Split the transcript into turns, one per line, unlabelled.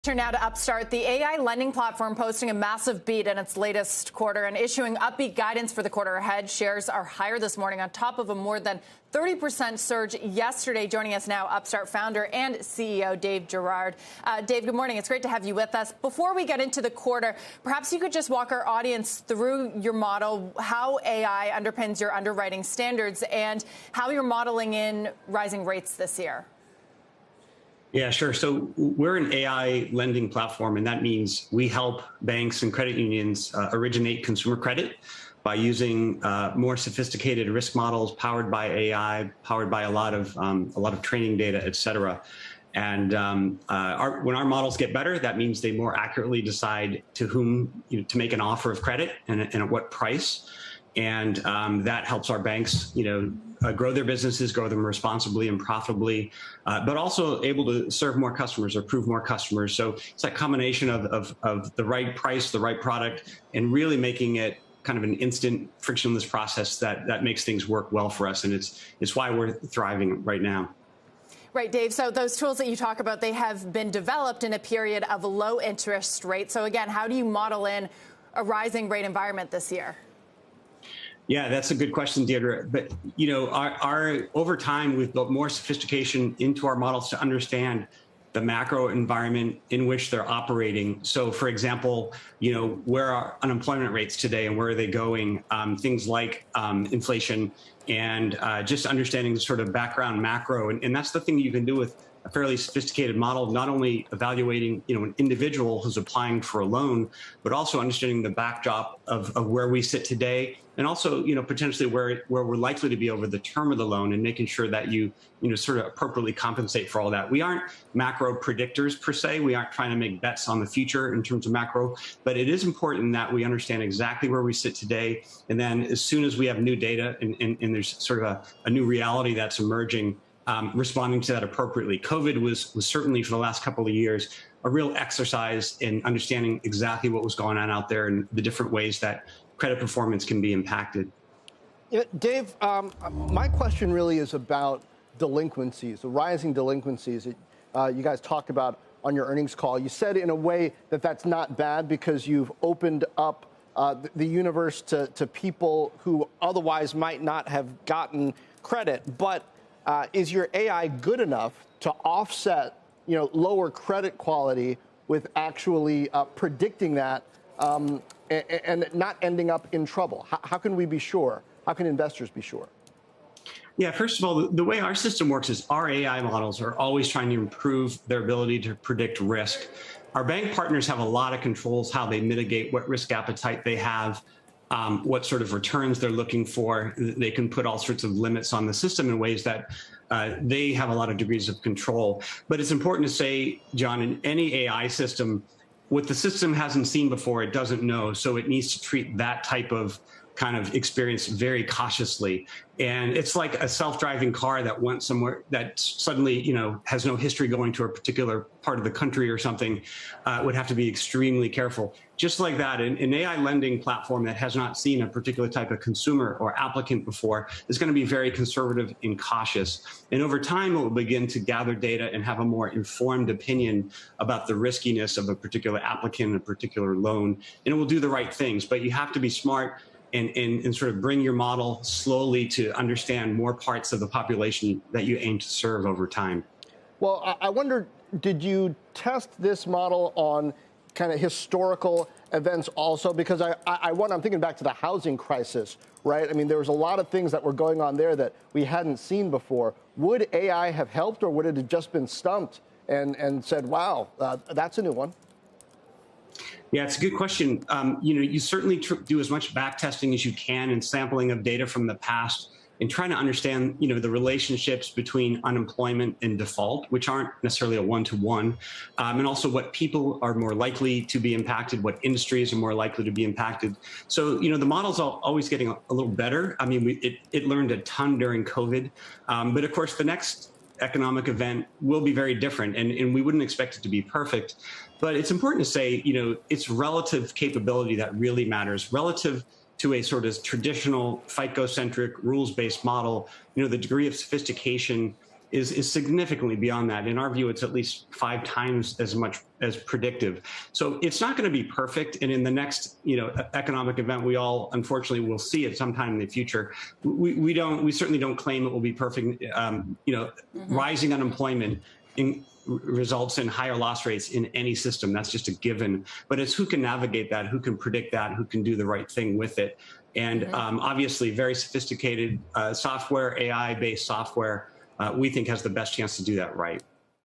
Turn now to Upstart, the AI lending platform posting a massive beat in its latest quarter and issuing upbeat guidance for the quarter ahead. Shares are higher this morning on top of a more than 30% surge yesterday. Joining us now, Upstart founder and CEO Dave Girouard. Dave, good morning. It's great to have you with us. Before we get into the quarter, perhaps you could just walk our audience through your model, how AI underpins your underwriting standards, and how you're modeling in rising rates this year.
Yeah, sure. So we're an AI lending platform, and that means we help banks and credit unions originate consumer credit by using more sophisticated risk models powered by AI, powered by a lot of training data, et cetera. And when our models get better, that means they more accurately decide to whom to make an offer of credit and at what price. And that helps our banks, grow their businesses, grow them responsibly and profitably, but also able to serve more customers or approve more customers. So it's that combination of the right price, the right product, and really making it kind of an instant, frictionless process that makes things work well for us. And it's why we're thriving right now.
Right, Dave. So those tools that you talk about, they have been developed in a period of low interest rates. So again, how do you model in a rising rate environment this year?
Yeah, that's a good question, Deirdre. But, over time, we've built more sophistication into our models to understand the macro environment in which they're operating. So, for example, where are unemployment rates today and where are they going? Things like inflation and just understanding the sort of background macro. And that's the thing you can do with a fairly sophisticated model, not only evaluating, an individual who's applying for a loan, but also understanding the backdrop of where we sit today, and also, potentially where we're likely to be over the term of the loan, and making sure that you sort of appropriately compensate for all that. We aren't macro predictors per se. We aren't trying to make bets on the future in terms of macro, but it is important that we understand exactly where we sit today. And then as soon as we have new data and there's sort of a new reality that's emerging, responding to that appropriately. COVID was certainly, for the last couple of years, a real exercise in understanding exactly what was going on out there and the different ways that credit performance can be impacted.
Yeah, Dave, my question really is about delinquencies, the rising delinquencies that you guys talked about on your earnings call. You said in a way that that's not bad because you've opened up the universe to people who otherwise might not have gotten credit. But is your AI good enough to offset, lower credit quality with actually predicting that and not ending up in trouble? How can we be sure? How can investors be sure?
Yeah, first of all, the way our system works is our AI models are always trying to improve their ability to predict risk. Our bank partners have a lot of controls, how they mitigate, what risk appetite they have, what sort of returns they're looking for. They can put all sorts of limits on the system in ways that they have a lot of degrees of control. But it's important to say, John, in any AI system, what the system hasn't seen before, it doesn't know. So it needs to treat that type of kind of experience very cautiously. And it's like a self-driving car that went somewhere that suddenly, has no history going to a particular part of the country or something, would have to be extremely careful. Just like that, an AI lending platform that has not seen a particular type of consumer or applicant before is going to be very conservative and cautious. And over time, it will begin to gather data and have a more informed opinion about the riskiness of a particular applicant, a particular loan, and it will do the right things. But you have to be smart and sort of bring your model slowly to understand more parts of the population that you aim to serve over time.
Well, I wonder, did you test this model on kind of historical events also? Because I'm thinking back to the housing crisis, right? I mean, there was a lot of things that were going on there that we hadn't seen before. Would AI have helped, or would it have just been stumped and said, wow, that's a new one?
Yeah, it's a good question. You certainly do as much back testing as you can and sampling of data from the past and trying to understand, the relationships between unemployment and default, which aren't necessarily a one-to-one, and also what people are more likely to be impacted, what industries are more likely to be impacted. So, the model's always getting a little better. I mean, it learned a ton during COVID, but of course, the next economic event will be very different, and we wouldn't expect it to be perfect. But it's important to say, it's relative capability that really matters. Relative to a sort of traditional FICO-centric rules-based model, the degree of sophistication is significantly beyond that. In our view, it's at least 5 times as much as predictive. So it's not going to be perfect. And in the next, economic event, we all unfortunately will see it sometime in the future. We certainly don't claim it will be perfect. Rising unemployment results in higher loss rates in any system. That's just a given. But it's who can navigate that, who can predict that, who can do the right thing with it. And obviously, very sophisticated software, AI-based software, we think has the best chance to do that right.